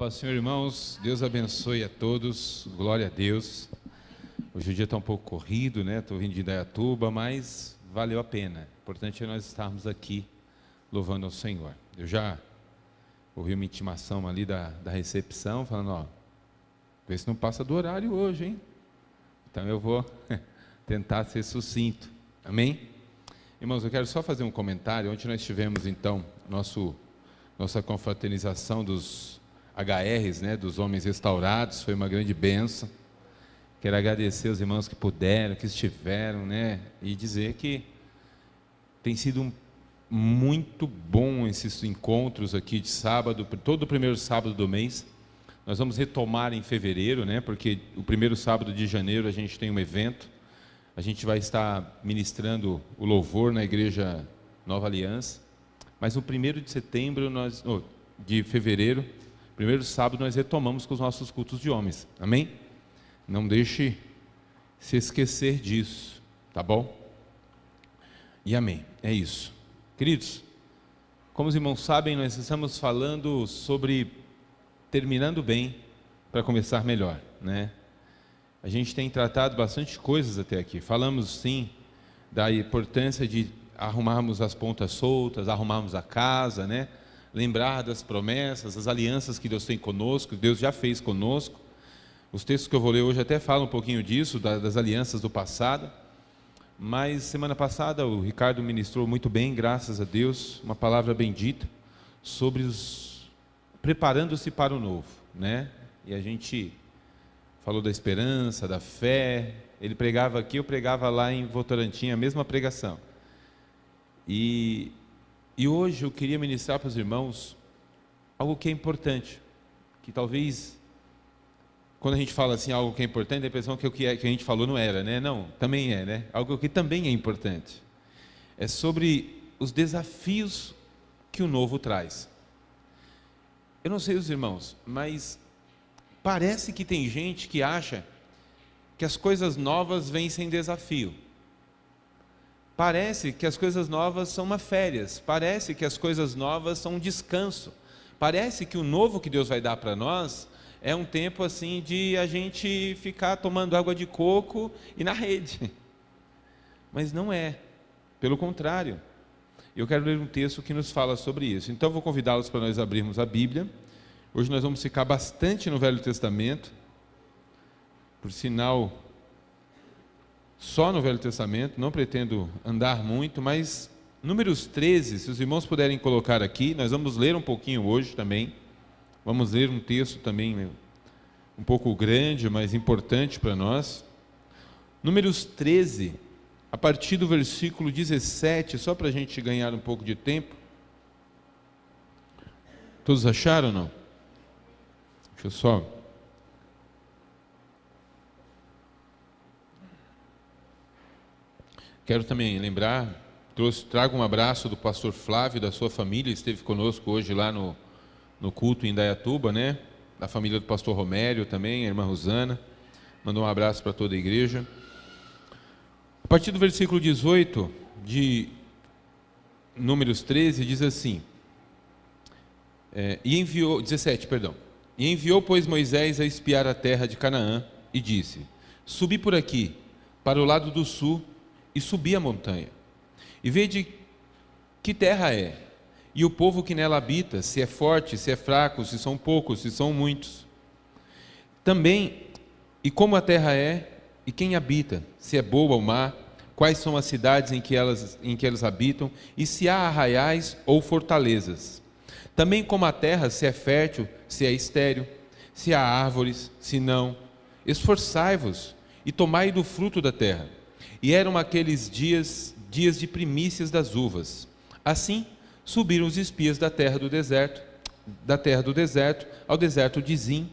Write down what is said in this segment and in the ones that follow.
Paz, Senhor, irmãos, Deus abençoe a todos, glória a Deus. Hoje o dia está um pouco corrido, né? Estou vindo de Indaiatuba, mas valeu a pena. O importante é nós estarmos aqui louvando ao Senhor. Eu já ouvi uma intimação ali da recepção, falando, ó, vê se não passa do horário hoje, hein? Então eu vou tentar ser sucinto, amém? Irmãos, eu quero só fazer um comentário. Ontem nós tivemos, então, nossa confraternização dos HRs, né, dos homens restaurados, foi uma grande bênção. Quero agradecer os irmãos que puderam, que estiveram, né, e dizer que tem sido muito bom esses encontros aqui de sábado, todo o primeiro sábado do mês. Nós vamos retomar em fevereiro, né, porque o primeiro sábado de janeiro a gente tem um evento. A gente vai estar ministrando o louvor na igreja Nova Aliança, mas no 1º de setembro, de fevereiro, primeiro sábado, nós retomamos com os nossos cultos de homens, amém? Não deixe se esquecer disso, tá bom? E amém, é isso. Queridos, como os irmãos sabem, nós estamos falando sobre terminando bem para começar melhor, né? A gente tem tratado bastante coisas até aqui. Falamos, sim, da importância de arrumarmos as pontas soltas, arrumarmos a casa, né? Lembrar das promessas, das alianças que Deus tem conosco, que Deus já fez conosco. Os textos que eu vou ler hoje até falam um pouquinho disso, das alianças do passado. Mas semana passada o Ricardo ministrou muito bem, graças a Deus, uma palavra bendita sobre preparando-se para o novo, né? E a gente falou da esperança, da fé. Ele pregava aqui, eu pregava lá em Votorantim, a mesma pregação. E hoje eu queria ministrar para os irmãos algo que é importante, que talvez, quando a gente fala assim, algo que é importante, a impressão que o que a gente falou não era, né? Não, também é, né? Algo que também é importante. É sobre os desafios que o novo traz. Eu não sei os irmãos, mas parece que tem gente que acha que as coisas novas vêm sem desafio. Parece que as coisas novas são uma férias, parece que as coisas novas são um descanso, parece que o novo que Deus vai dar para nós é um tempo assim de a gente ficar tomando água de coco e na rede, mas não é, pelo contrário. Eu quero ler um texto que nos fala sobre isso, então eu vou convidá-los para nós abrirmos a Bíblia. Hoje nós vamos ficar bastante no Velho Testamento, por sinal, só no Velho Testamento, não pretendo andar muito, mas Números 13, se os irmãos puderem colocar aqui, nós vamos ler um pouquinho hoje também, vamos ler um texto também um pouco grande, mas importante para nós. Números 13, a partir do versículo 17, só para a gente ganhar um pouco de tempo. Todos acharam ou não? Deixa eu só... Quero também lembrar, trago um abraço do pastor Flávio, da sua família, esteve conosco hoje lá no culto em Indaiatuba, né? Da família do pastor Romério também, a irmã Rosana, mandou um abraço para toda a igreja. A partir do versículo 18 de Números 13, diz assim, 17, perdão. E enviou, pois, Moisés a espiar a terra de Canaã, e disse, subi por aqui, para o lado do sul, e subi a montanha, e vede que terra é, e o povo que nela habita, se é forte, se é fraco, se são poucos, se são muitos. Também, e como a terra é, e quem habita, se é boa ou má, quais são as cidades em que elas habitam, e se há arraiais ou fortalezas. Também como a terra, se é fértil, se é estéril, se há árvores, se não. Esforçai-vos, e tomai do fruto da terra. E eram aqueles dias de primícias das uvas. Assim, subiram os espias da terra do deserto, ao deserto de Zim,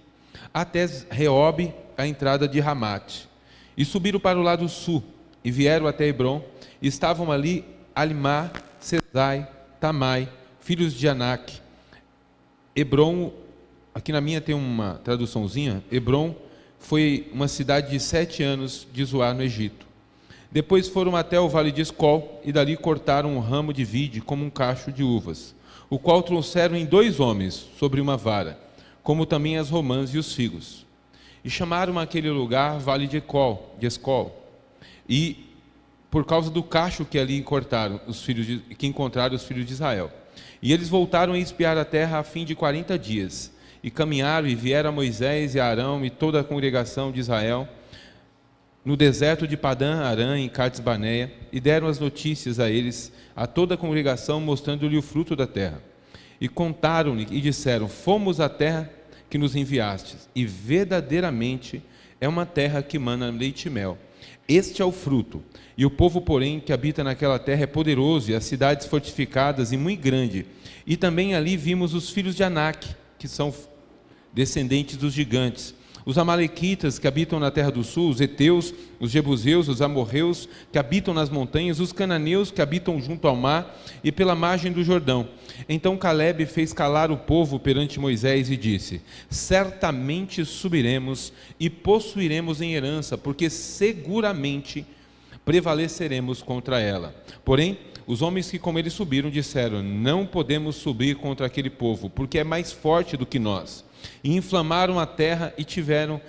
até Reobe, a entrada de Ramate. E subiram para o lado sul, e vieram até Hebrom, e estavam ali Alimá, Sesai, Tamai, filhos de Anak. Hebrom, aqui na minha tem uma traduçãozinha, Hebrom foi uma cidade de 7 anos de Zoar no Egito. Depois foram até o vale de Escol, e dali cortaram um ramo de vide como um cacho de uvas, o qual trouxeram em 2 homens sobre uma vara, como também as romãs e os figos. E chamaram aquele lugar Vale de Escol, e por causa do cacho que ali encontraram os filhos de Israel. E eles voltaram a espiar a terra a fim de 40 dias, e caminharam e vieram a Moisés e a Arão e toda a congregação de Israel no deserto de Padã Arã, em Cades Barneia, e deram as notícias a eles, a toda a congregação, mostrando-lhe o fruto da terra. E contaram-lhe e disseram: fomos à terra que nos enviastes, e verdadeiramente é uma terra que mana leite e mel. Este é o fruto. E o povo, porém, que habita naquela terra é poderoso, e as cidades fortificadas e muito grande. E também ali vimos os filhos de Anak, que são descendentes dos gigantes, os amalequitas que habitam na terra do sul, os heteus, os jebuseus, os amorreus que habitam nas montanhas, os cananeus que habitam junto ao mar e pela margem do Jordão. Então Calebe fez calar o povo perante Moisés e disse: certamente subiremos e possuiremos em herança, porque seguramente prevaleceremos contra ela. Porém, os homens que com ele subiram disseram: não podemos subir contra aquele povo, porque é mais forte do que nós. E inflamaram a terra e tinham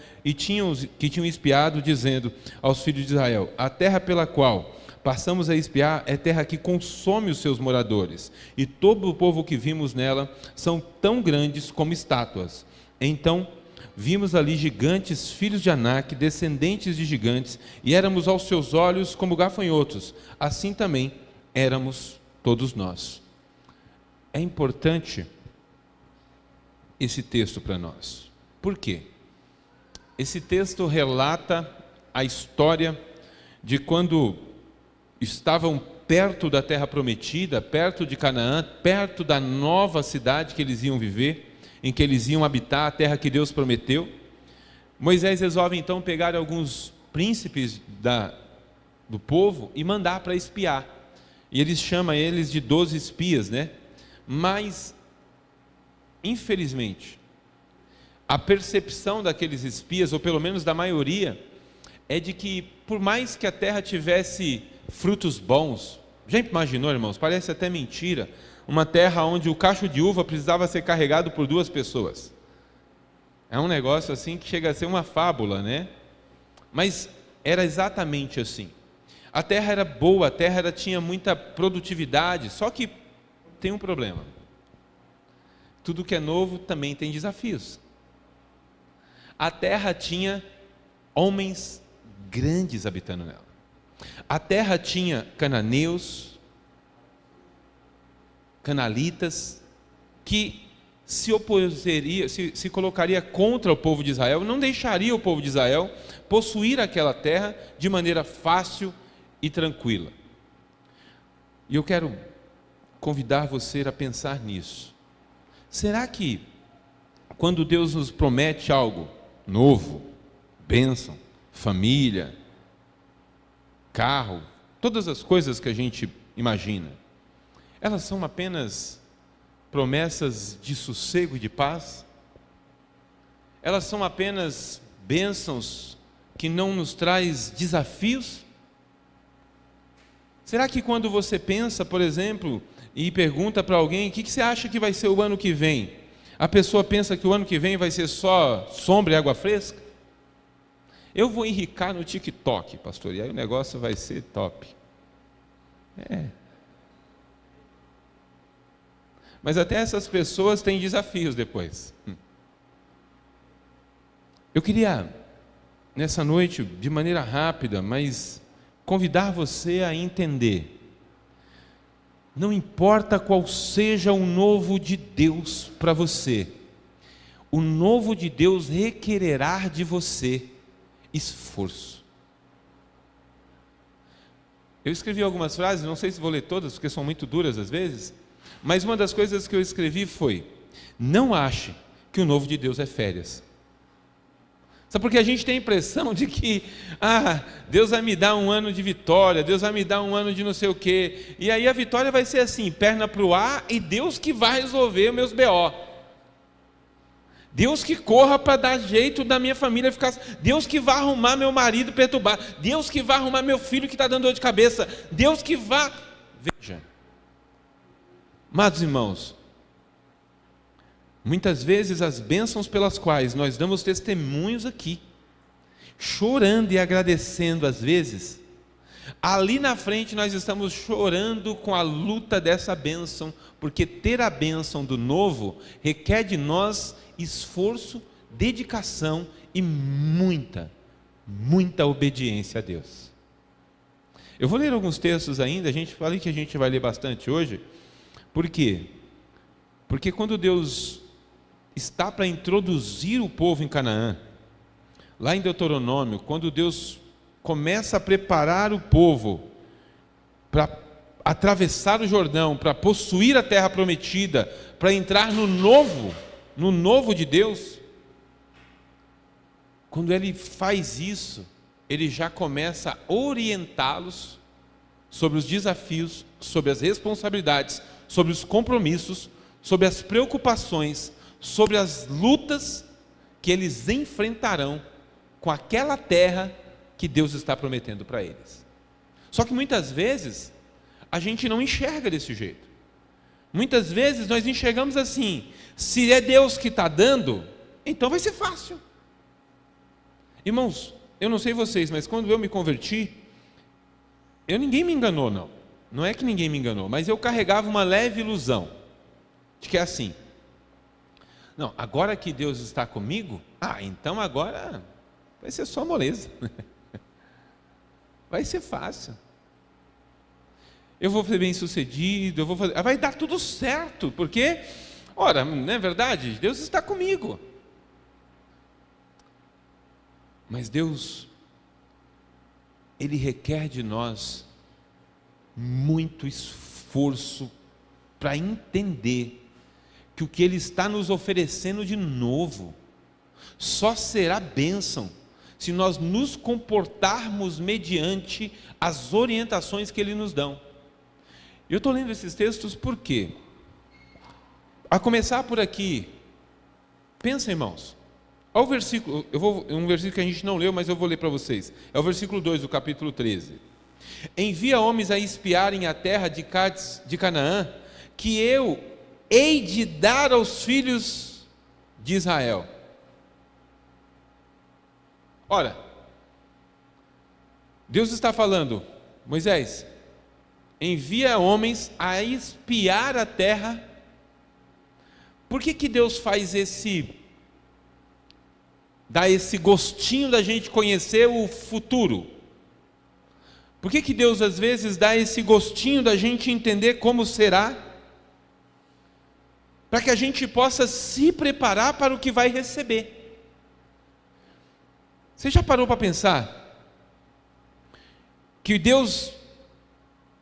espiado, dizendo aos filhos de Israel: a terra pela qual passamos a espiar é terra que consome os seus moradores, e todo o povo que vimos nela são tão grandes como estátuas. Então vimos ali gigantes, filhos de Anak, descendentes de gigantes, e éramos aos seus olhos como gafanhotos, assim também éramos todos nós. É importante esse texto para nós. Por quê? Esse texto relata a história de quando estavam perto da terra prometida, perto de Canaã, perto da nova cidade que eles iam viver, em que eles iam habitar, a terra que Deus prometeu. Moisés resolve então pegar alguns príncipes do povo e mandar para espiar. E eles chamam eles de 12 espias, né? Mas infelizmente, a percepção daqueles espias, ou pelo menos da maioria, é de que por mais que a terra tivesse frutos bons, já imaginou, irmãos? Parece até mentira, uma terra onde o cacho de uva precisava ser carregado por 2 pessoas. É um negócio assim que chega a ser uma fábula, né? Mas era exatamente assim. A terra era boa, a terra tinha muita produtividade, só que tem um problema. Tudo que é novo também tem desafios. A terra tinha homens grandes habitando nela. A terra tinha cananeus, canalitas, que se colocaria contra o povo de Israel, não deixaria o povo de Israel possuir aquela terra de maneira fácil e tranquila. E eu quero convidar você a pensar nisso. Será que quando Deus nos promete algo novo, bênção, família, carro, todas as coisas que a gente imagina, elas são apenas promessas de sossego e de paz? Elas são apenas bênçãos que não nos traz desafios? Será que quando você pensa, por exemplo, e pergunta para alguém: o que você acha que vai ser o ano que vem? A pessoa pensa que o ano que vem vai ser só sombra e água fresca? Eu vou enricar no TikTok, pastor, e aí o negócio vai ser top. Mas até essas pessoas têm desafios depois. Eu queria, nessa noite, de maneira rápida, mas convidar você a entender: não importa qual seja o novo de Deus para você, o novo de Deus requererá de você esforço. Eu escrevi algumas frases, não sei se vou ler todas, porque são muito duras às vezes, mas uma das coisas que eu escrevi foi: não ache que o novo de Deus é férias. Sabe, porque a gente tem a impressão de que Deus vai me dar um ano de vitória, Deus vai me dar um ano de não sei o quê, e aí a vitória vai ser assim, perna para o ar, e Deus que vai resolver meus BO. Deus que corra para dar jeito da minha família ficar, Deus que vai arrumar meu marido perturbar, Deus que vai arrumar meu filho que está dando dor de cabeça, Deus que vai... Veja, amados irmãos, Muitas vezes as bênçãos pelas quais nós damos testemunhos aqui, chorando e agradecendo às vezes, ali na frente nós estamos chorando com a luta dessa bênção, porque ter a bênção do novo requer de nós esforço, dedicação e muita obediência a Deus. Eu vou ler alguns textos ainda, falei que a gente vai ler bastante hoje. Por quê? Porque quando Deus está para introduzir o povo em Canaã, lá em Deuteronômio, quando Deus começa a preparar o povo para atravessar o Jordão, para possuir a terra prometida, para entrar no novo de Deus, quando Ele faz isso, Ele já começa a orientá-los sobre os desafios, sobre as responsabilidades, sobre os compromissos, sobre as preocupações, sobre as lutas que eles enfrentarão com aquela terra que Deus está prometendo para eles. Só que muitas vezes a gente não enxerga desse jeito. Muitas vezes nós enxergamos assim: se é Deus que está dando, então vai ser fácil. Irmãos, eu não sei vocês, mas quando eu me converti, ninguém me enganou, não é que ninguém me enganou, mas eu carregava uma leve ilusão de que é assim: não, agora que Deus está comigo, então agora vai ser só moleza, vai ser fácil, eu vou ser bem sucedido, vai dar tudo certo, porque, ora, não é verdade? Deus está comigo. Mas Deus, Ele requer de nós muito esforço para entender que o que Ele está nos oferecendo de novo só será bênção se nós nos comportarmos mediante as orientações que Ele nos dão. Eu estou lendo esses textos por quê? A começar por aqui, pensa, irmãos, olha o versículo, um versículo que a gente não leu, mas eu vou ler para vocês. É o versículo 2 do capítulo 13. Envia homens a espiarem a terra de Canaã, que eu hei de dar aos filhos de Israel. Ora, Deus está falando: Moisés, envia homens a espiar a terra. Por que Deus faz dá esse gostinho da gente conhecer o futuro? Por que Deus às vezes dá esse gostinho da gente entender como será? Para que a gente possa se preparar para o que vai receber. Você já parou para pensar que Deus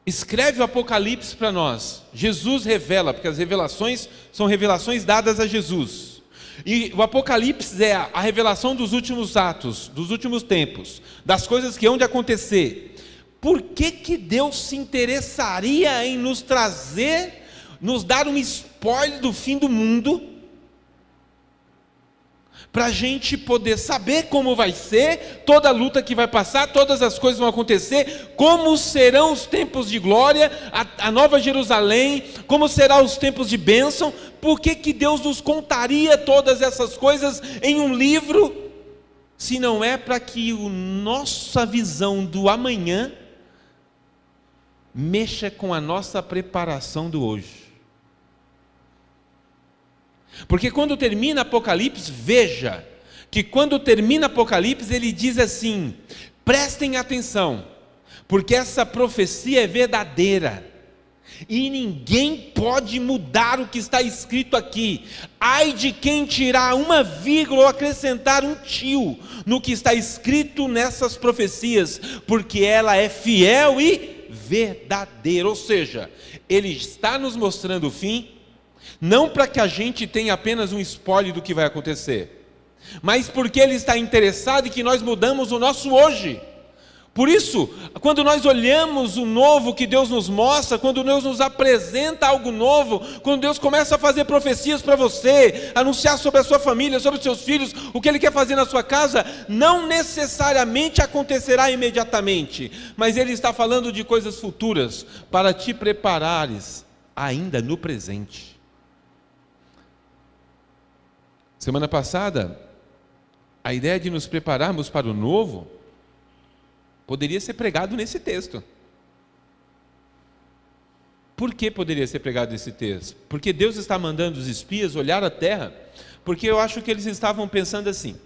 escreve o Apocalipse para nós, Jesus revela, porque as revelações são revelações dadas a Jesus, e o Apocalipse é a revelação dos últimos atos, dos últimos tempos, das coisas que hão de acontecer. Por que Deus se interessaria em nos trazer, nos dar um spoiler do fim do mundo, para a gente poder saber como vai ser, toda a luta que vai passar, todas as coisas vão acontecer, como serão os tempos de glória, a nova Jerusalém, como serão os tempos de bênção? Por que Deus nos contaria todas essas coisas em um livro, se não é para que a nossa visão do amanhã mexa com a nossa preparação do hoje? Porque quando termina Apocalipse, veja, que quando termina Apocalipse, ele diz assim: prestem atenção, porque essa profecia é verdadeira, e ninguém pode mudar o que está escrito aqui. Ai de quem tirar uma vírgula ou acrescentar um tio no que está escrito nessas profecias, porque ela é fiel e verdadeira. Ou seja, ele está nos mostrando o fim, não para que a gente tenha apenas um spoiler do que vai acontecer, mas porque Ele está interessado em que nós mudamos o nosso hoje. Por isso, quando nós olhamos o novo que Deus nos mostra, quando Deus nos apresenta algo novo, quando Deus começa a fazer profecias para você, anunciar sobre a sua família, sobre os seus filhos, o que Ele quer fazer na sua casa, não necessariamente acontecerá imediatamente, mas Ele está falando de coisas futuras, para te preparares ainda no presente. Semana passada, a ideia de nos prepararmos para o novo poderia ser pregado nesse texto. Por que poderia ser pregado nesse texto? Porque Deus está mandando os espias olhar a terra, porque eu acho que eles estavam pensando assim: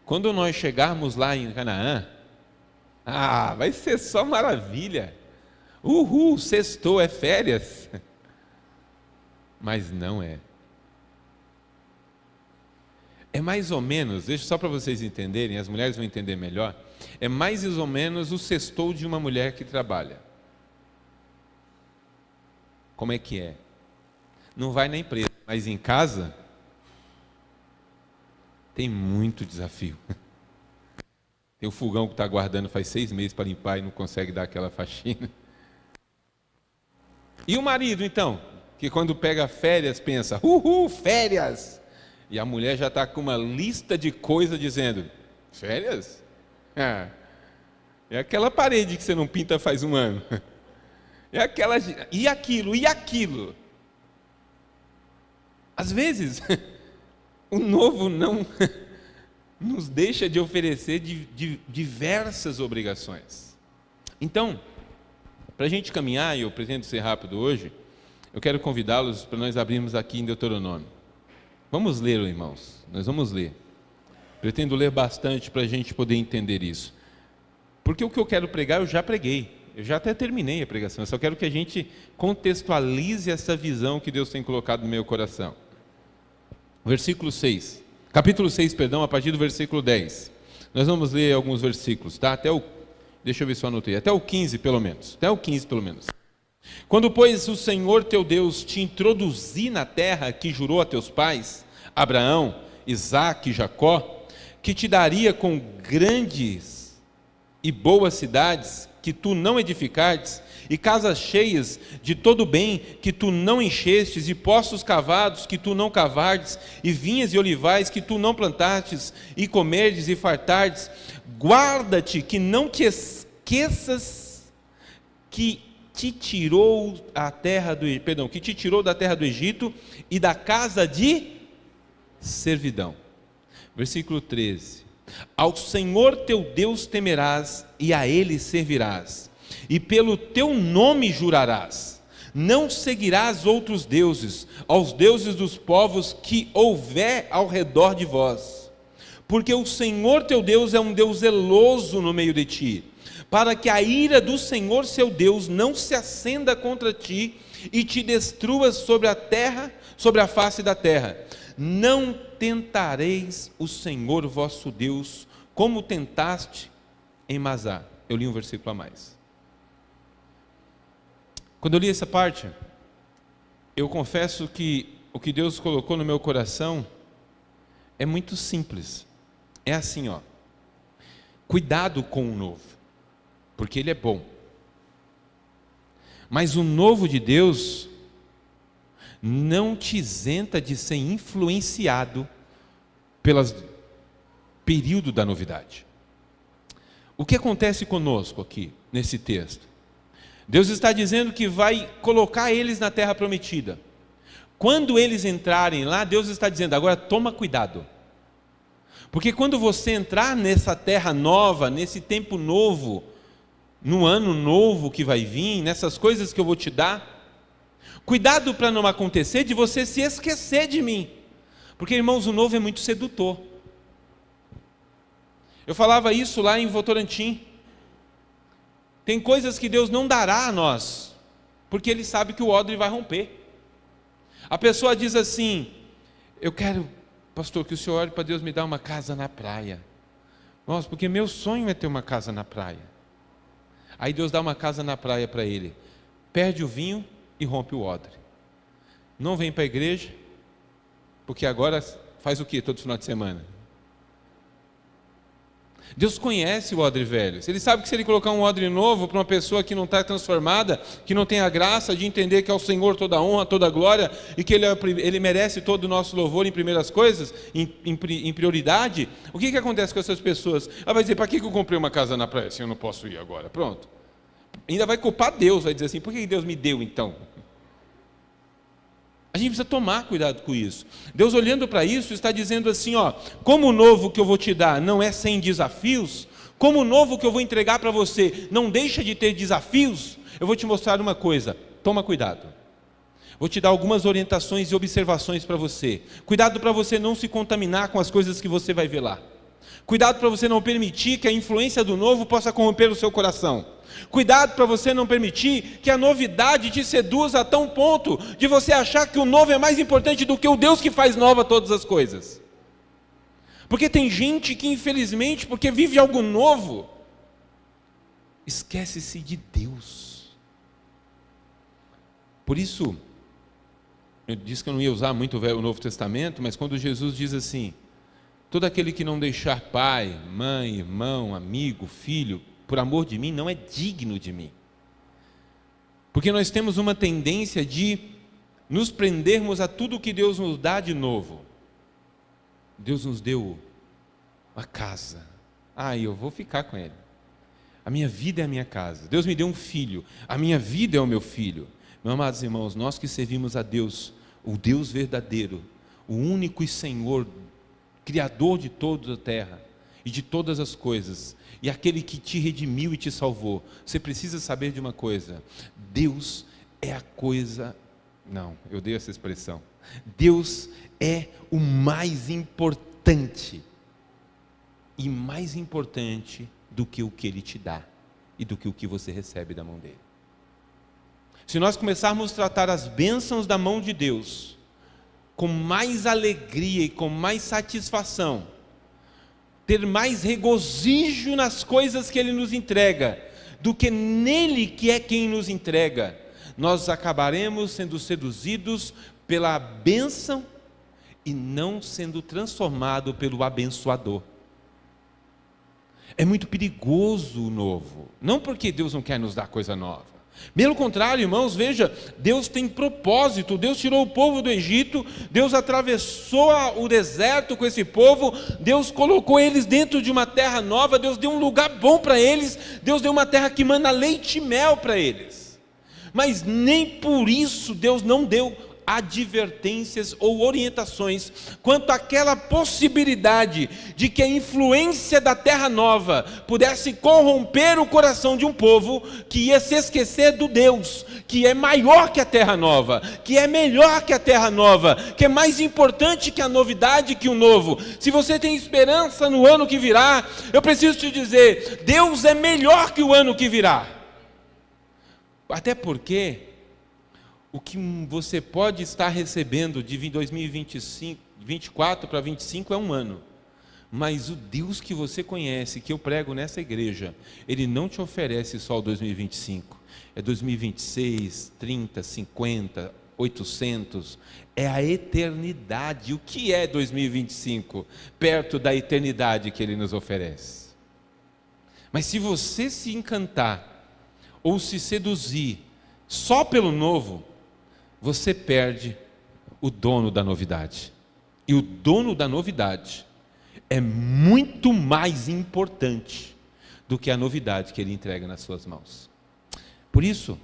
quando nós chegarmos lá em Canaã, vai ser só maravilha, uhul, sextou, é férias. Mas não é. É mais ou menos, deixa só para vocês entenderem, as mulheres vão entender melhor, é mais ou menos o sextou de uma mulher que trabalha. Como é que é? Não vai na empresa, mas em casa tem muito desafio. Tem o fogão que está guardando faz 6 meses para limpar e não consegue dar aquela faxina. E o marido, então, que quando pega férias pensa, uhul, férias! E a mulher já está com uma lista de coisas dizendo, férias? É aquela parede que você não pinta faz 1 ano. É aquela, e aquilo. Às vezes, o novo não nos deixa de oferecer diversas obrigações. Então, para a gente caminhar, e eu pretendo ser rápido hoje, eu quero convidá-los para nós abrirmos aqui em Deuteronômio. Vamos ler, irmãos, nós vamos ler. Pretendo ler bastante para a gente poder entender isso. Porque o que eu quero pregar, eu já preguei. Eu já até terminei a pregação, eu só quero que a gente contextualize essa visão que Deus tem colocado no meu coração. Capítulo 6, a partir do versículo 10. Nós vamos ler alguns versículos, tá? Deixa eu ver se eu anotei, até o 15 pelo menos. Quando, pois, o Senhor teu Deus te introduzir na terra que jurou a teus pais, Abraão, Isaque e Jacó, que te daria com grandes e boas cidades, que tu não edificaste, e casas cheias de todo bem, que tu não enchestes, e poços cavados, que tu não cavastes, e vinhas e olivais, que tu não plantastes, e comerdes e fartardes, guarda-te que não te esqueças que te tirou da terra do Egito e da casa de servidão. Versículo 13. Ao Senhor teu Deus temerás e a Ele servirás, e pelo teu nome jurarás. Não seguirás outros deuses, aos deuses dos povos que houver ao redor de vós, porque o Senhor teu Deus é um Deus zeloso no meio de ti, para que a ira do Senhor seu Deus não se acenda contra ti e te destrua sobre a terra, sobre a face da terra. Não tentareis o Senhor vosso Deus, como tentaste em Masá. Eu li um versículo a mais. Quando eu li essa parte, eu confesso que o que Deus colocou no meu coração é muito simples. É assim, cuidado com o novo, porque ele é bom. Mas o novo de Deus não te isenta de ser influenciado pelo período da novidade. O que acontece conosco aqui, nesse texto? Deus está dizendo que vai colocar eles na terra prometida. Quando eles entrarem lá, Deus está dizendo, agora toma cuidado. Porque quando você entrar nessa terra nova, nesse tempo novo, no ano novo que vai vir, nessas coisas que eu vou te dar, cuidado para não acontecer de você se esquecer de mim. Porque, irmãos, o novo é muito sedutor. Eu falava isso lá em Votorantim. Tem coisas que Deus não dará a nós, porque Ele sabe que o odre vai romper. A pessoa diz assim, eu quero, pastor, que o senhor ore para Deus me dar uma casa na praia. Nossa, porque meu sonho é ter uma casa na praia. Aí Deus dá uma casa na praia para ele. Perde o vinho e rompe o odre. Não vem para a igreja, porque agora faz o que todo final de semana? Deus conhece o odre velho. Ele sabe que se ele colocar um odre novo para uma pessoa que não está transformada, que não tem a graça de entender que é o Senhor toda a honra, toda a glória, e que Ele merece todo o nosso louvor em primeiras coisas, em prioridade, o que acontece com essas pessoas? Ela vai dizer, para que eu comprei uma casa na praia se eu não posso ir agora? Pronto. Ainda vai culpar Deus, vai dizer assim, por que Deus me deu então? A gente precisa tomar cuidado com isso. Deus, olhando para isso, está dizendo assim, ó, como o novo que eu vou te dar não é sem desafios, como o novo que eu vou entregar para você não deixa de ter desafios, eu vou te mostrar uma coisa, toma cuidado. Vou te dar algumas orientações e observações para você. Cuidado para você não se contaminar com as coisas que você vai ver lá. Cuidado para você não permitir que a influência do novo possa corromper o seu coração. Cuidado para você não permitir que a novidade te seduza a tão ponto de você achar que o novo é mais importante do que o Deus que faz nova todas as coisas. Porque tem gente que, infelizmente, porque vive algo novo, esquece-se de Deus. Por isso, eu disse que eu não ia usar muito o Novo Testamento, mas quando Jesus diz assim, todo aquele que não deixar pai, mãe, irmão, amigo, filho, por amor de mim, não é digno de mim. Porque nós temos uma tendência de nos prendermos a tudo que Deus nos dá de novo. Deus nos deu uma casa. Eu vou ficar com ele. A minha vida é a minha casa. Deus me deu um filho. A minha vida é o meu filho. Meus amados irmãos, nós que servimos a Deus, o Deus verdadeiro, o único e Senhor, Criador de toda a terra e de todas as coisas, e aquele que te redimiu e te salvou, você precisa saber de uma coisa: Deus é a coisa, não, eu dei essa expressão, Deus é o mais importante, e mais importante do que o que Ele te dá, e do que o que você recebe da mão dEle. Se nós começarmos a tratar as bênçãos da mão de Deus com mais alegria e com mais satisfação, ter mais regozijo nas coisas que Ele nos entrega, do que nele que é quem nos entrega, nós acabaremos sendo seduzidos pela bênção e não sendo transformado pelo abençoador. É muito perigoso o novo, não porque Deus não quer nos dar coisa nova. Pelo contrário, irmãos, veja, Deus tem propósito. Deus tirou o povo do Egito, Deus atravessou o deserto com esse povo, Deus colocou eles dentro de uma terra nova, Deus deu um lugar bom para eles, Deus deu uma terra que mana leite e mel para eles. Mas nem por isso Deus não deu advertências ou orientações quanto àquela possibilidade de que a influência da terra nova pudesse corromper o coração de um povo que ia se esquecer do Deus que é maior que a terra nova, que é melhor que a terra nova, que é mais importante que a novidade, que o novo. Se você tem esperança no ano que virá, eu preciso te dizer, Deus é melhor que o ano que virá. Até porque o que você pode estar recebendo de 2025, 24 para 25 é um ano. Mas o Deus que você conhece, que eu prego nessa igreja, Ele não te oferece só o 2025. É 2026, 30, 50, 800. É a eternidade. O que é 2025? Perto da eternidade que Ele nos oferece. Mas se você se encantar, ou se seduzir, só pelo novo, você perde o dono da novidade. E o dono da novidade é muito mais importante do que a novidade que Ele entrega nas suas mãos. Por isso,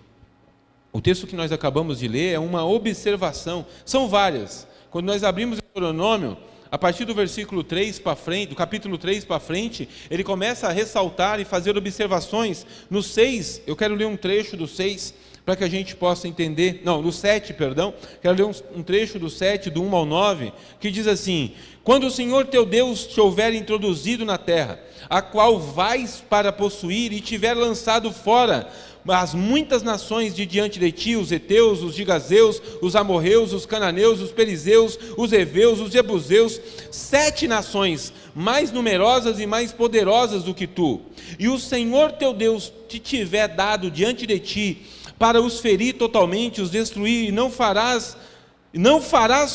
o texto que nós acabamos de ler é uma observação, são várias. Quando nós abrimos o Deuteronômio, a partir do versículo 3 para frente, do capítulo 3 para frente, ele começa a ressaltar e fazer observações. No 6, eu quero ler um trecho do 6, para que a gente possa entender, no 7, perdão, quero ler um trecho do 7, do 1 ao 9, que diz assim: quando o Senhor teu Deus te houver introduzido na terra, a qual vais para possuir, e tiver lançado fora as muitas nações de diante de ti, os heteus, os gigazeus, os amorreus, os cananeus, os perizeus, os heveus, os jebuseus, 7 nações mais numerosas e mais poderosas do que tu, e o Senhor teu Deus te tiver dado diante de ti, para os ferir totalmente, os destruir, e não farás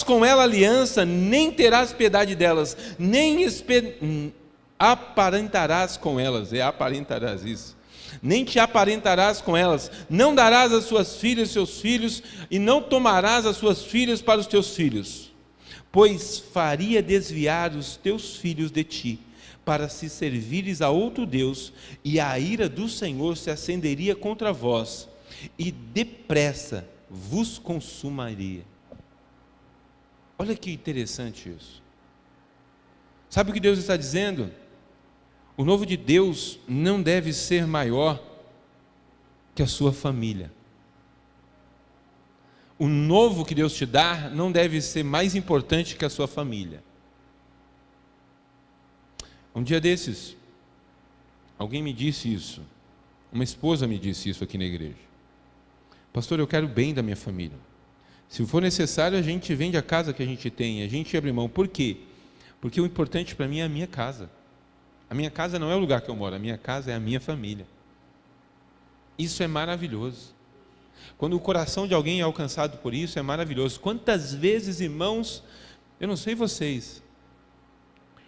com ela aliança, nem terás piedade delas, nem aparentarás com elas, aparentarás isso, nem te aparentarás com elas, não darás as suas filhas seus filhos, e não tomarás as suas filhas para os teus filhos, pois faria desviar os teus filhos de ti, para se servires a outro Deus, e a ira do Senhor se acenderia contra vós, e depressa vos consumiria. Olha que interessante isso. Sabe o que Deus está dizendo? O novo de Deus não deve ser maior que a sua família. O novo que Deus te dá não deve ser mais importante que a sua família. Um dia desses, alguém me disse isso. Uma esposa me disse isso aqui na igreja. Pastor, eu quero o bem da minha família. Se for necessário, a gente vende a casa que a gente tem, a gente abre mão. Por quê? Porque o importante para mim é a minha casa. A minha casa não é o lugar que eu moro, a minha casa é a minha família. Isso é maravilhoso. Quando o coração de alguém é alcançado por isso, é maravilhoso. Quantas vezes, irmãos, eu não sei vocês,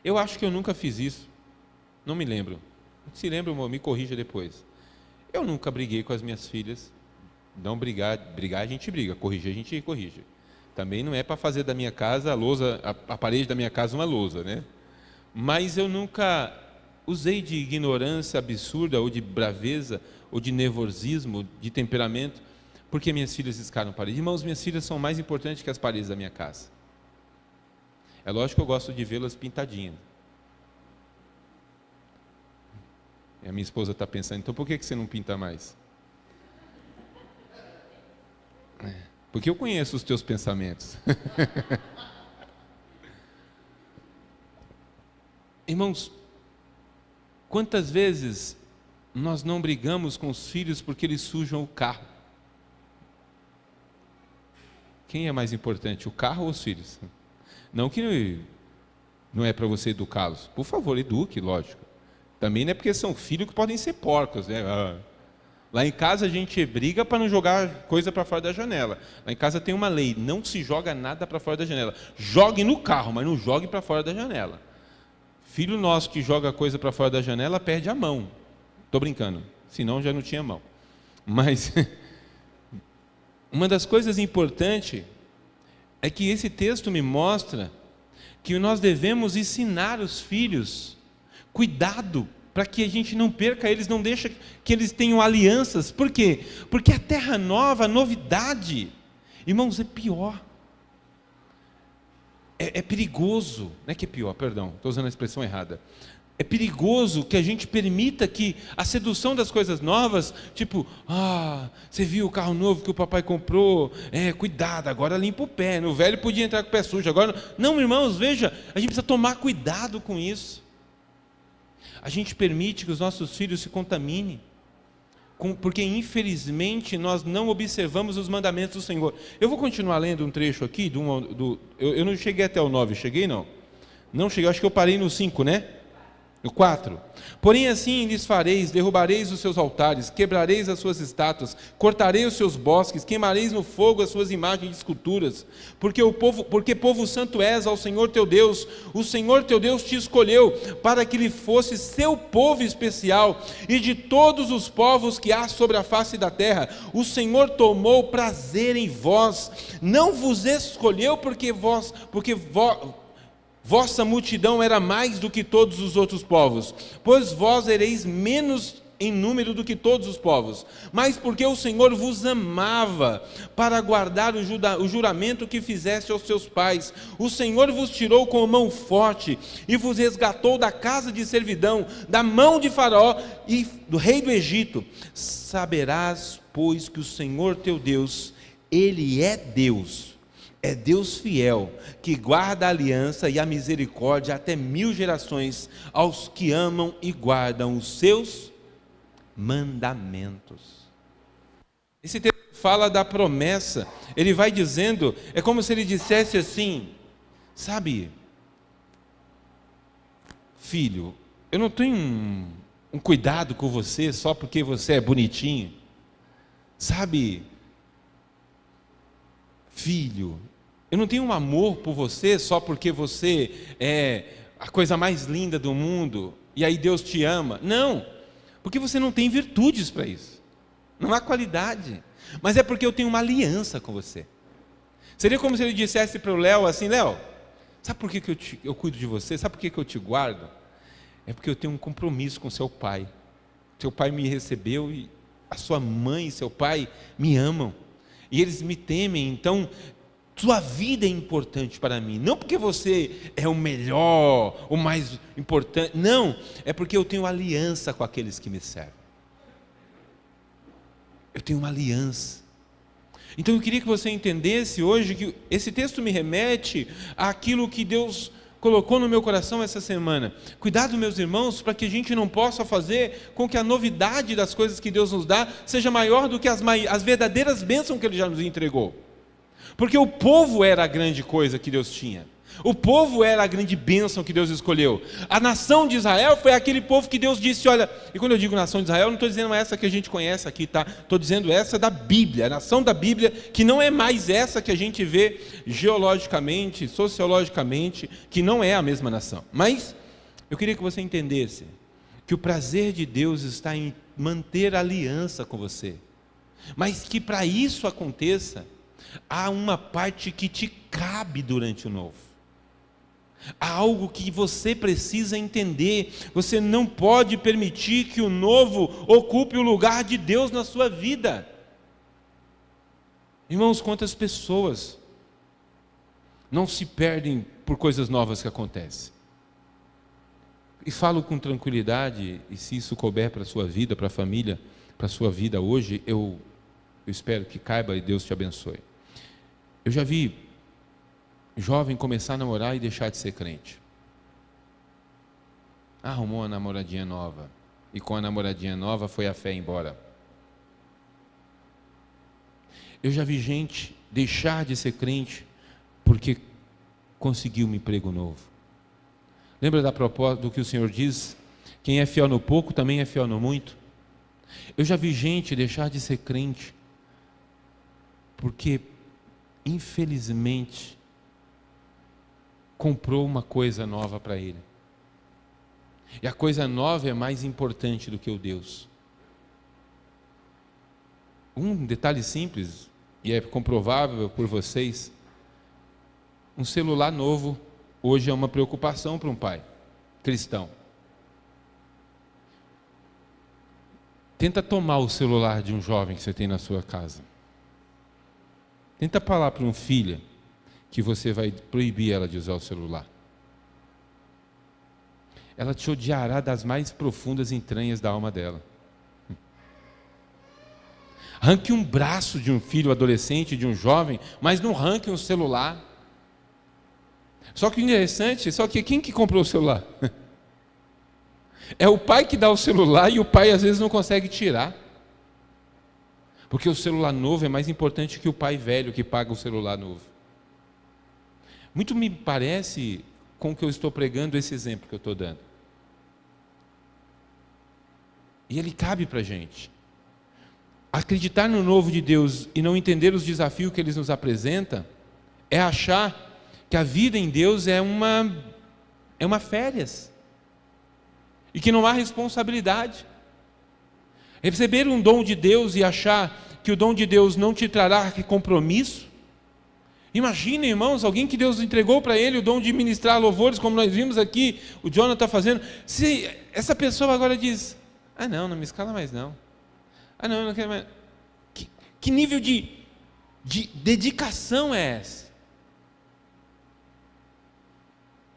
eu acho que eu nunca fiz isso, não me lembro. Se lembra, me corrija depois. Eu nunca briguei com as minhas filhas. Não brigar a gente briga, corrigir a gente corrige. Também não é para fazer da minha casa a parede da minha casa uma lousa, né? Mas eu nunca usei de ignorância absurda, ou de braveza, ou de nervosismo, de temperamento, porque minhas filhas riscaram a parede. Irmãos, minhas filhas são mais importantes que as paredes da minha casa. É lógico que eu gosto de vê-las pintadinhas. E a minha esposa está pensando, então por que você não pinta mais? Porque eu conheço os teus pensamentos. Irmãos, quantas vezes nós não brigamos com os filhos porque eles sujam o carro? Quem é mais importante, o carro ou os filhos? Não que não é para você educá-los. Por favor, eduque, lógico. Também não é porque são filhos que podem ser porcos, né? Lá em casa a gente briga para não jogar coisa para fora da janela. Lá em casa tem uma lei, não se joga nada para fora da janela. Jogue no carro, mas não jogue para fora da janela. Filho nosso que joga coisa para fora da janela perde a mão. Estou brincando, senão já não tinha mão. Mas uma das coisas importantes é que esse texto me mostra que nós devemos ensinar os filhos cuidado, para que a gente não perca eles, não deixa que eles tenham alianças. Por quê? Porque a terra nova, a novidade, irmãos, é pior. É perigoso, não é que é pior, perdão, estou usando a expressão errada. É perigoso que a gente permita que a sedução das coisas novas, tipo, você viu o carro novo que o papai comprou? Cuidado, agora limpa o pé, no velho podia entrar com o pé sujo, agora não, irmãos, veja, a gente precisa tomar cuidado com isso. A gente permite que os nossos filhos se contaminem, porque infelizmente nós não observamos os mandamentos do Senhor. Eu vou continuar lendo um trecho aqui, eu não cheguei até o 9, cheguei não? Não cheguei, acho que eu parei no 5, né? No 4. Porém assim lhes fareis, derrubareis os seus altares, quebrareis as suas estátuas, cortarei os seus bosques, queimareis no fogo as suas imagens de esculturas, porque povo santo és ao Senhor teu Deus, o Senhor teu Deus te escolheu, para que lhe fosse seu povo especial, e de todos os povos que há sobre a face da terra, o Senhor tomou prazer em vós, não vos escolheu porque vossa multidão era mais do que todos os outros povos, pois vós ereis menos em número do que todos os povos, mas porque o Senhor vos amava, para guardar o juramento que fizeste aos seus pais. O Senhor vos tirou com mão forte, e vos resgatou da casa de servidão, da mão de Faraó e do rei do Egito. Saberás, pois, que o Senhor teu Deus, Ele é Deus fiel, que guarda a aliança e a misericórdia até 1000 gerações, aos que amam e guardam os seus mandamentos. Esse texto fala da promessa, ele vai dizendo, é como se ele dissesse assim, sabe, filho, eu não tenho um cuidado com você só porque você é bonitinho, sabe, filho, eu não tenho um amor por você só porque você é a coisa mais linda do mundo e aí Deus te ama. Não, porque você não tem virtudes para isso. Não há qualidade. Mas é porque eu tenho uma aliança com você. Seria como se ele dissesse para o Léo assim, Léo, sabe por que eu cuido de você? Sabe por que eu te guardo? É porque eu tenho um compromisso com seu pai. Seu pai me recebeu e a sua mãe e seu pai me amam. E eles me temem, então Sua vida é importante para mim, não porque você é o melhor, o mais importante, não, é porque eu tenho aliança com aqueles que me servem. Eu tenho uma aliança. Então eu queria que você entendesse hoje que esse texto me remete àquilo que Deus colocou no meu coração essa semana. Cuidado, meus irmãos, para que a gente não possa fazer com que a novidade das coisas que Deus nos dá seja maior do que as verdadeiras bênçãos que Ele já nos entregou. Porque o povo era a grande coisa que Deus tinha. O povo era a grande bênção que Deus escolheu. A nação de Israel foi aquele povo que Deus disse, olha, e quando eu digo nação de Israel, não estou dizendo essa que a gente conhece aqui, tá? Estou dizendo essa da Bíblia, a nação da Bíblia, que não é mais essa que a gente vê geologicamente, sociologicamente, que não é a mesma nação. Mas eu queria que você entendesse que o prazer de Deus está em manter aliança com você. Mas que para isso aconteça, há uma parte que te cabe durante o novo. Há algo que você precisa entender. Você não pode permitir que o novo ocupe o lugar de Deus na sua vida. Irmãos, quantas pessoas não se perdem por coisas novas que acontecem? E falo com tranquilidade, e se isso couber para a sua vida, para a família, para a sua vida hoje, eu espero que caiba e Deus te abençoe. Eu já vi jovem começar a namorar e deixar de ser crente. Arrumou uma namoradinha nova, e com a namoradinha nova foi a fé embora. Eu já vi gente deixar de ser crente porque conseguiu um emprego novo. Lembra da proposta do que o Senhor diz? Quem é fiel no pouco também é fiel no muito. Eu já vi gente deixar de ser crente porque, infelizmente, comprou uma coisa nova para ele. E a coisa nova é mais importante do que o Deus. Um detalhe simples, e é comprovável por vocês, um celular novo hoje é uma preocupação para um pai cristão. Tenta tomar o celular de um jovem que você tem na sua casa. Tenta falar para um filho que você vai proibir ela de usar o celular. Ela te odiará das mais profundas entranhas da alma dela. Arranque um braço de um filho adolescente, de um jovem, mas não arranque um celular. Só que o interessante, quem que comprou o celular? É o pai que dá o celular e o pai às vezes não consegue tirar. Porque o celular novo é mais importante que o pai velho que paga o celular novo. Muito me parece com o que eu estou pregando, esse exemplo que eu estou dando. E ele cabe para a gente. Acreditar no novo de Deus e não entender os desafios que Ele nos apresenta, é achar que a vida em Deus é uma férias. E que não há responsabilidade. Receber um dom de Deus e achar que o dom de Deus não te trará compromisso. Imagina, irmãos, alguém que Deus entregou para ele o dom de ministrar louvores, como nós vimos aqui, o Jonathan fazendo. Se essa pessoa agora diz, não me escala mais não. Eu não quero mais. Que nível de dedicação é essa?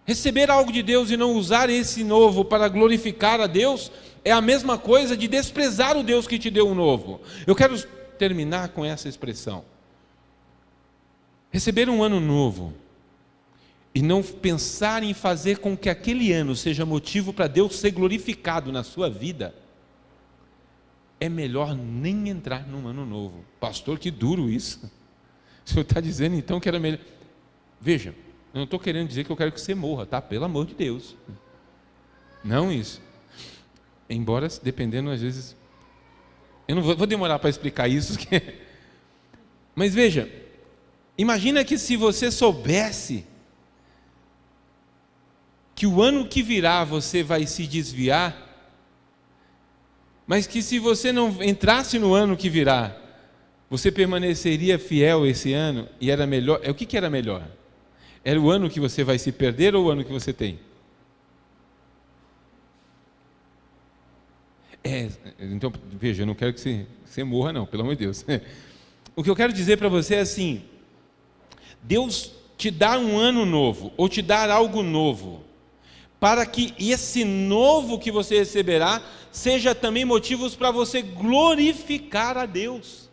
Receber algo de Deus e não usar esse novo para glorificar a Deus é a mesma coisa de desprezar o Deus que te deu o novo. Eu quero terminar com essa expressão. Receber um ano novo e não pensar em fazer com que aquele ano seja motivo para Deus ser glorificado na sua vida, é melhor nem entrar num ano novo. Pastor, que duro isso. O senhor está dizendo então que era melhor. Veja, eu não estou querendo dizer que eu quero que você morra, tá? Pelo amor de Deus. Não isso. Embora, dependendo, às vezes... Eu não vou demorar para explicar isso. Mas veja, imagina que se você soubesse que o ano que virá você vai se desviar, mas que se você não entrasse no ano que virá, você permaneceria fiel esse ano, e era melhor. O que era melhor? Era o ano que você vai se perder ou o ano que você tem? Então, veja, eu não quero que você morra não, pelo amor de Deus. O que eu quero dizer para você é assim, Deus te dar um ano novo, ou te dar algo novo, para que esse novo que você receberá, seja também motivos para você glorificar a Deus.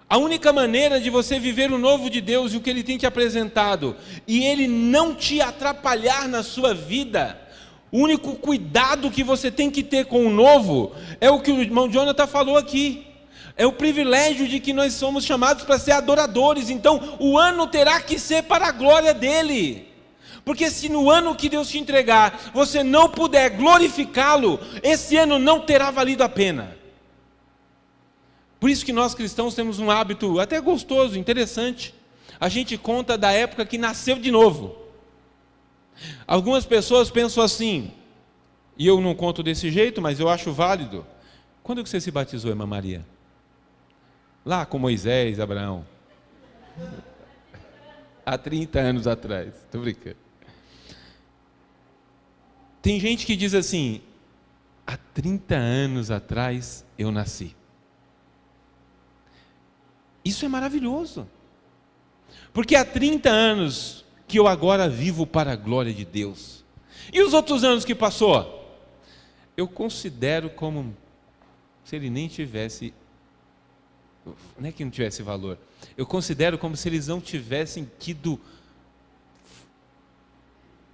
A única maneira de você viver o novo de Deus e o que Ele tem te apresentado, e Ele não te atrapalhar na sua vida, o único cuidado que você tem que ter com o novo, é o que o irmão Jonathan falou aqui, é o privilégio de que nós somos chamados para ser adoradores. Então o ano terá que ser para a glória dEle, porque se no ano que Deus te entregar, você não puder glorificá-lo, esse ano não terá valido a pena. Por isso que nós cristãos temos um hábito até gostoso, interessante. A gente conta da época que nasceu de novo. Algumas pessoas pensam assim, e eu não conto desse jeito, mas eu acho válido. Quando que você se batizou, irmã Maria? Lá com Moisés, Abraão. Há 30 anos atrás. Estou brincando. Tem gente que diz assim, há 30 anos atrás eu nasci. Isso é maravilhoso, porque há 30 anos que eu agora vivo para a glória de Deus. E os outros anos que passou? Eu considero como se ele nem tivesse, não é que não tivesse valor, eu considero como se eles não tivessem tido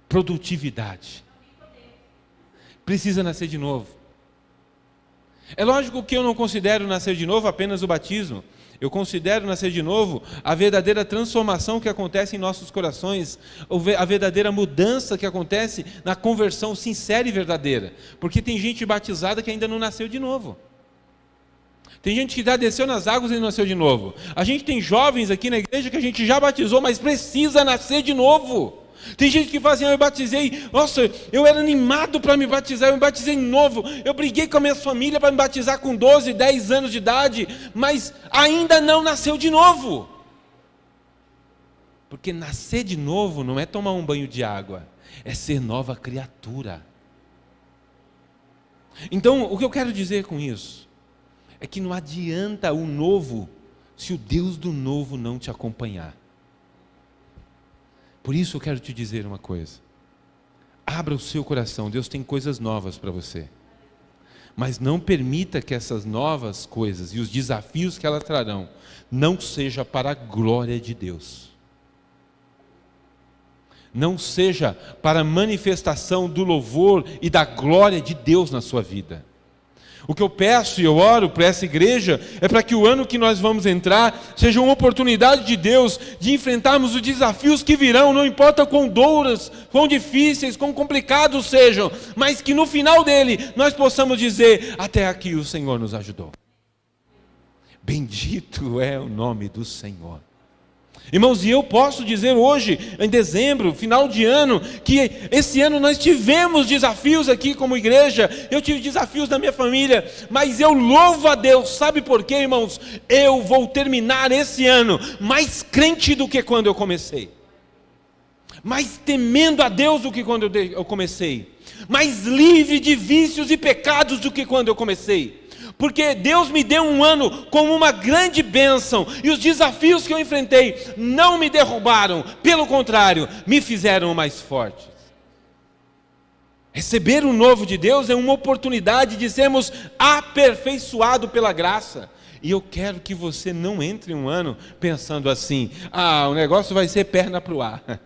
produtividade. Precisa nascer de novo. É lógico que eu não considero nascer de novo apenas o batismo. Eu considero nascer de novo a verdadeira transformação que acontece em nossos corações, a verdadeira mudança que acontece na conversão sincera e verdadeira. Porque tem gente batizada que ainda não nasceu de novo. Tem gente que já desceu nas águas e não nasceu de novo. A gente tem jovens aqui na igreja que a gente já batizou, mas precisa nascer de novo. Tem gente que fala assim, eu batizei, nossa, eu era animado para me batizar, eu me batizei de novo, eu briguei com a minha família para me batizar com 12, 10 anos de idade, mas ainda não nasceu de novo. Porque nascer de novo não é tomar um banho de água, é ser nova criatura. Então, o que eu quero dizer com isso, é que não adianta o novo, se o Deus do novo não te acompanhar. Por isso eu quero te dizer uma coisa, abra o seu coração, Deus tem coisas novas para você, mas não permita que essas novas coisas e os desafios que elas trarão, não seja para a glória de Deus, não seja para a manifestação do louvor e da glória de Deus na sua vida. O que eu peço e eu oro para essa igreja é para que o ano que nós vamos entrar seja uma oportunidade de Deus de enfrentarmos os desafios que virão, não importa quão duros, quão difíceis, quão complicados sejam, mas que no final dele nós possamos dizer, até aqui o Senhor nos ajudou. Bendito é o nome do Senhor. Irmãos, e eu posso dizer hoje, em dezembro, final de ano, que esse ano nós tivemos desafios aqui como igreja, eu tive desafios na minha família, mas eu louvo a Deus, sabe por quê, irmãos? Eu vou terminar esse ano mais crente do que quando eu comecei, mais temendo a Deus do que quando eu comecei, mais livre de vícios e pecados do que quando eu comecei. Porque Deus me deu um ano como uma grande bênção, e os desafios que eu enfrentei não me derrubaram, pelo contrário, me fizeram mais fortes. Receber o novo de Deus é uma oportunidade de sermos aperfeiçoados pela graça. E eu quero que você não entre um ano pensando assim, o negócio vai ser perna para o ar.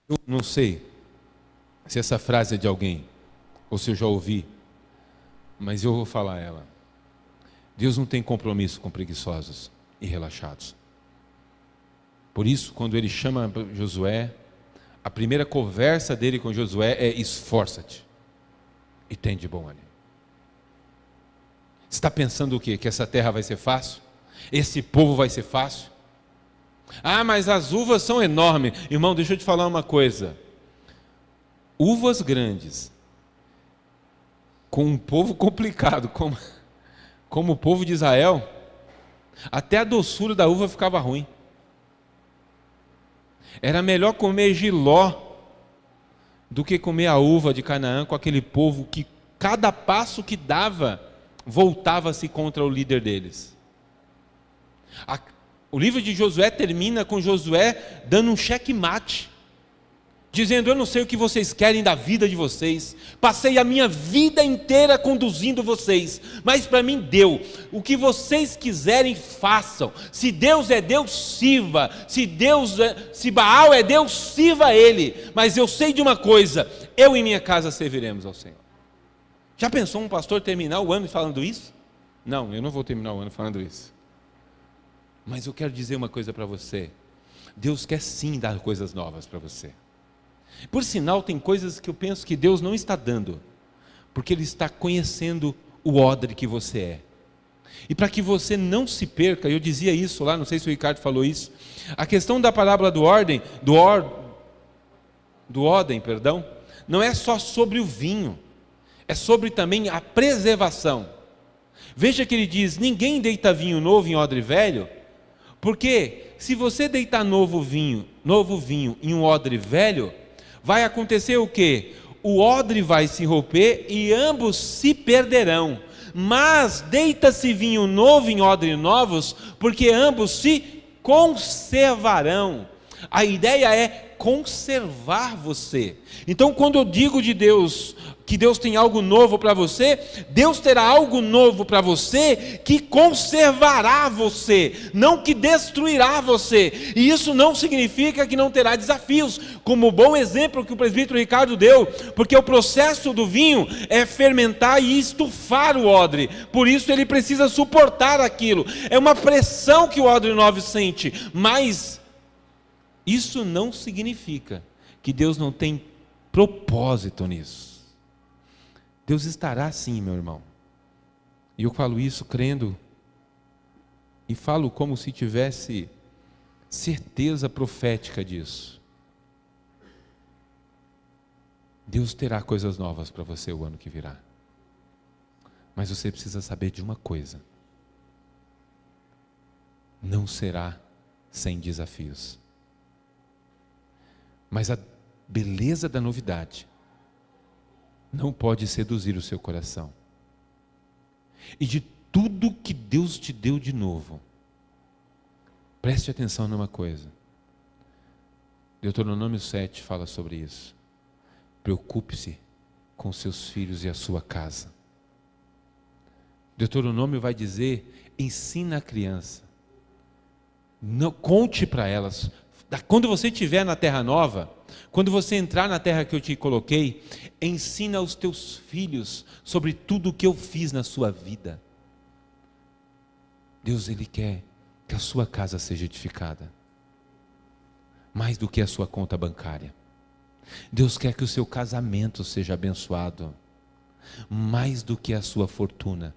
Eu não sei se essa frase é de alguém, ou se eu já ouvi, mas eu vou falar ela. Deus não tem compromisso com preguiçosos e relaxados. Por isso, quando ele chama Josué, a primeira conversa dele com Josué é: esforça-te e tem de bom ânimo. Você está pensando o quê? Que essa terra vai ser fácil? Esse povo vai ser fácil? Mas as uvas são enormes. Irmão, deixa eu te falar uma coisa. Uvas grandes com um povo complicado, como o povo de Israel, até a doçura da uva ficava ruim. Era melhor comer jiló do que comer a uva de Canaã com aquele povo que cada passo que dava, voltava-se contra o líder deles. O livro de Josué termina com Josué dando um checkmate, dizendo: eu não sei o que vocês querem da vida de vocês, passei a minha vida inteira conduzindo vocês, mas para mim deu. O que vocês quiserem, façam. Se Deus é Deus, sirva. Se Baal é Deus, sirva a Ele. Mas eu sei de uma coisa: eu e minha casa serviremos ao Senhor. Já pensou um pastor terminar o ano falando isso? Não, eu não vou terminar o ano falando isso. Mas eu quero dizer uma coisa para você: Deus quer sim dar coisas novas para você. Por sinal, tem coisas que eu penso que Deus não está dando, porque Ele está conhecendo o odre que você é. E para que você não se perca, eu dizia isso lá, não sei se o Ricardo falou isso, a questão da parábola do odre, não é só sobre o vinho, é sobre também a preservação. Veja que ele diz: ninguém deita vinho novo em odre velho, porque se você deitar novo vinho em um odre velho, vai acontecer o quê? O odre vai se romper e ambos se perderão. Mas deita-se vinho novo em odres novos, porque ambos se conservarão. A ideia é conservar você. Então, quando eu digo de Deus, que Deus tem algo novo para você, Deus terá algo novo para você que conservará você, não que destruirá você. E isso não significa que não terá desafios, como o bom exemplo que o presbítero Ricardo deu, porque o processo do vinho é fermentar e estufar o odre, por isso ele precisa suportar aquilo. É uma pressão que o odre novo sente, mas isso não significa que Deus não tem propósito nisso. Deus estará sim, meu irmão. E eu falo isso crendo, e falo como se tivesse certeza profética disso. Deus terá coisas novas para você o ano que virá. Mas você precisa saber de uma coisa: não será sem desafios. Mas a beleza da novidade não pode seduzir o seu coração. E de tudo que Deus te deu de novo, preste atenção numa coisa. Deuteronômio 7 fala sobre isso. Preocupe-se com seus filhos e a sua casa. Deuteronômio vai dizer: ensina a criança, não, conte para elas. Quando você estiver na terra nova, quando você entrar na terra que eu te coloquei, ensina aos teus filhos sobre tudo o que eu fiz na sua vida. Deus, Ele quer que a sua casa seja edificada, mais do que a sua conta bancária. Deus quer que o seu casamento seja abençoado, mais do que a sua fortuna.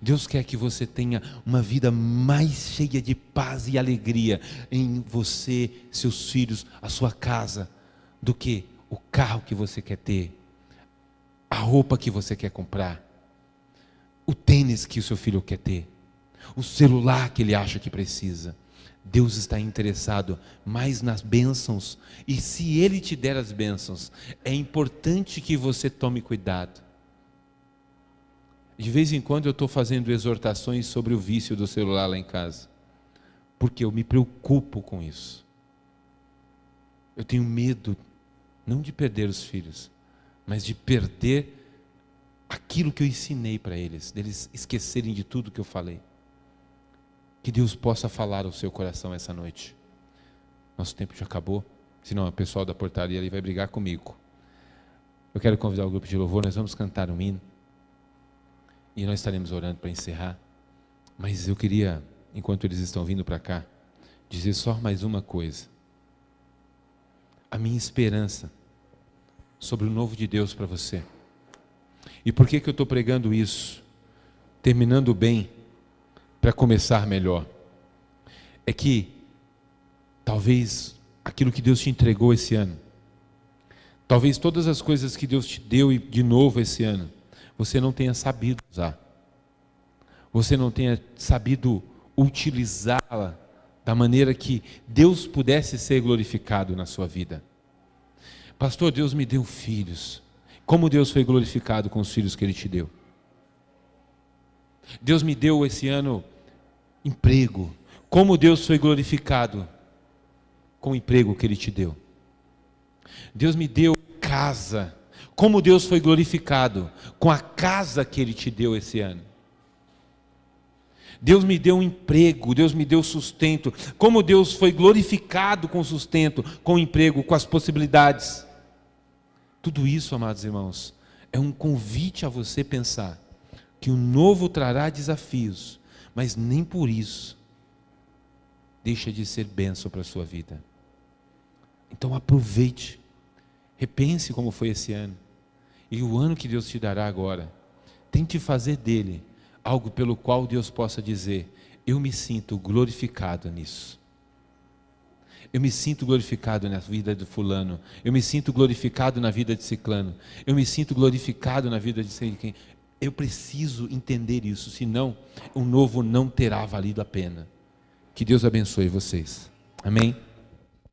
Deus quer que você tenha uma vida mais cheia de paz e alegria em você, seus filhos, a sua casa, do que o carro que você quer ter, a roupa que você quer comprar, o tênis que o seu filho quer ter, o celular que ele acha que precisa. Deus está interessado mais nas bênçãos, e se Ele te der as bênçãos, é importante que você tome cuidado. De vez em quando eu estou fazendo exortações sobre o vício do celular lá em casa, porque eu me preocupo com isso. Eu tenho medo, não de perder os filhos, mas de perder aquilo que eu ensinei para eles, deles esquecerem de tudo que eu falei. Que Deus possa falar ao seu coração essa noite. Nosso tempo já acabou, senão o pessoal da portaria ali vai brigar comigo. Eu quero convidar o grupo de louvor, nós vamos cantar um hino. E nós estaremos orando para encerrar. Mas eu queria, enquanto eles estão vindo para cá, dizer só mais uma coisa. A minha esperança sobre o novo de Deus para você. E por que eu estou pregando isso? Terminando bem, para começar melhor. É que, talvez, aquilo que Deus te entregou esse ano, talvez todas as coisas que Deus te deu de novo esse ano, você não tenha sabido usar, você não tenha sabido utilizá-la da maneira que Deus pudesse ser glorificado na sua vida. Pastor, Deus me deu filhos. Como Deus foi glorificado com os filhos que Ele te deu? Deus me deu esse ano Emprego. Como Deus foi glorificado com o emprego que Ele te deu. Deus me deu casa. Como Deus foi glorificado com a casa que Ele te deu esse ano. Deus me deu um emprego, Deus me deu sustento. Como Deus foi glorificado com o sustento, com o emprego, com as possibilidades. Tudo isso, amados irmãos, é um convite a você pensar que o novo trará desafios, mas nem por isso deixa de ser bênção para a sua vida. Então aproveite, repense como foi esse ano, e o ano que Deus te dará agora. Tente fazer dele algo pelo qual Deus possa dizer: eu me sinto glorificado nisso. Eu me sinto glorificado na vida de fulano. Eu me sinto glorificado na vida de ciclano. Eu me sinto glorificado na vida de sei quem. Eu preciso entender isso, senão o novo não terá valido a pena. Que Deus abençoe vocês. Amém?